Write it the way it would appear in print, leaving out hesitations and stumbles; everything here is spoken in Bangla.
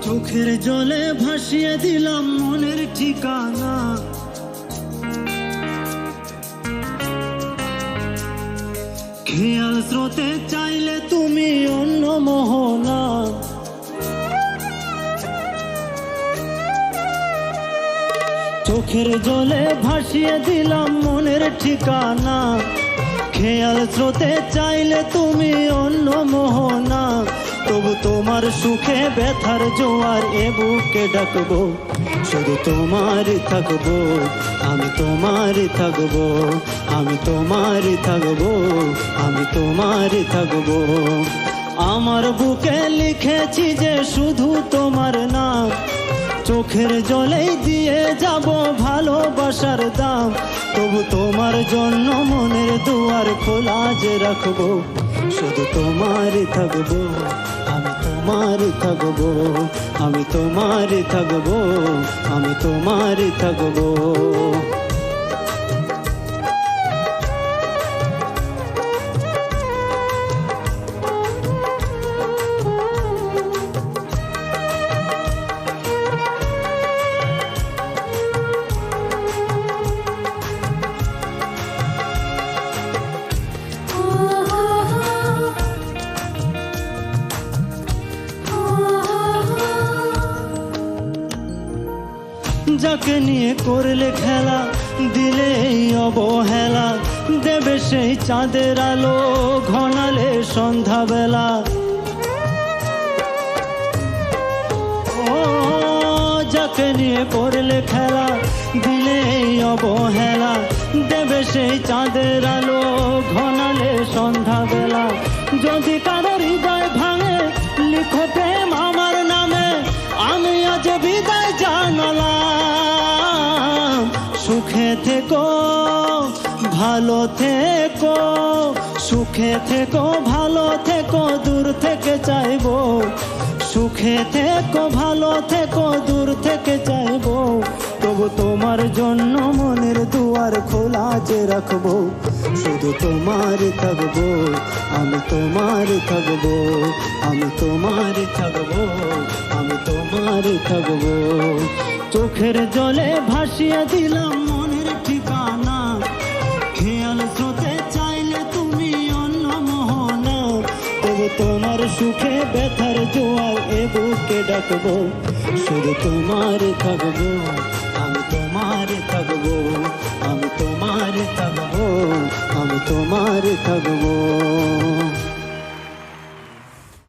চোখের জলে ভাসিয়ে দিলাম মনের ঠিকানা, খেয়াল স্রোতে চাইলে তুমি অন্য মোহনা। চোখের জলে ভাসিয়ে দিলাম মনের ঠিকানা, খেয়াল স্রোতে চাইলে তুমি অন্য মোহনা। তবু তোমার সুখে ব্যথার জোয়ার এ বুকে ডাকবো, শুধু তোমারই থাকবো, আমি তোমারই থাকবো, আমি তোমারই থাকবো, আমি তোমারই থাকবো। আমার বুকে লিখেছি যে শুধু তোমার নাম, চোখের জলেই দিয়ে যাব ভালোবাসার দাম। তবু তোমার জন্য মনের দুয়ার খোলা যে রাখবো, শুধু তোমারই থাকবো, আমি তোমারই থাকবো, আমি তোমারই থাকবো, আমি তোমারই থাকবো। যাকে নিয়ে করলে খেলা, দিলে এই অবহেলা, দেবে সেই চাঁদের আলো ঘনালে সন্ধ্যাবেলা। ও যাকে নিয়ে করলে খেলা, দিলে এই অবহেলা, দেবে সেই চাঁদের আলো ঘনালে সন্ধ্যাবেলা। যদি কারো হৃদয় ভাঙে লিখো প্রেম আমার নামে, আমি আজ বিদায় জানালাম। সুখে থেকো ভালো থেকো, সুখে থেকো ভালো থেকো, দূর থেকে চাইবো। সুখে থেকো ভালো থেকো, দূর থেকে চাইবো। তবু তোমার জন্য মনের দুয়ার খোলা যে রাখবো, শুধু তোমারই থাকবো, আমি তোমারই থাকবো, আমি তোমারই থাকবো, আমি তোমারই থাকবো। চোখের জলে ভাসিয়ে দিলাম মনের ঠিকানা, খেয়াল স্রোতে চাইলে তুমি অন্য মোহনা। তবু তোমার সুখে ব্যথার জোয়ার এ বুকে ডাকবো, শুধু তোমারই থাকবো, আমি তোমারই থাকবো, আমি তোমারই থাকবো, আমি তোমারই থাকবো।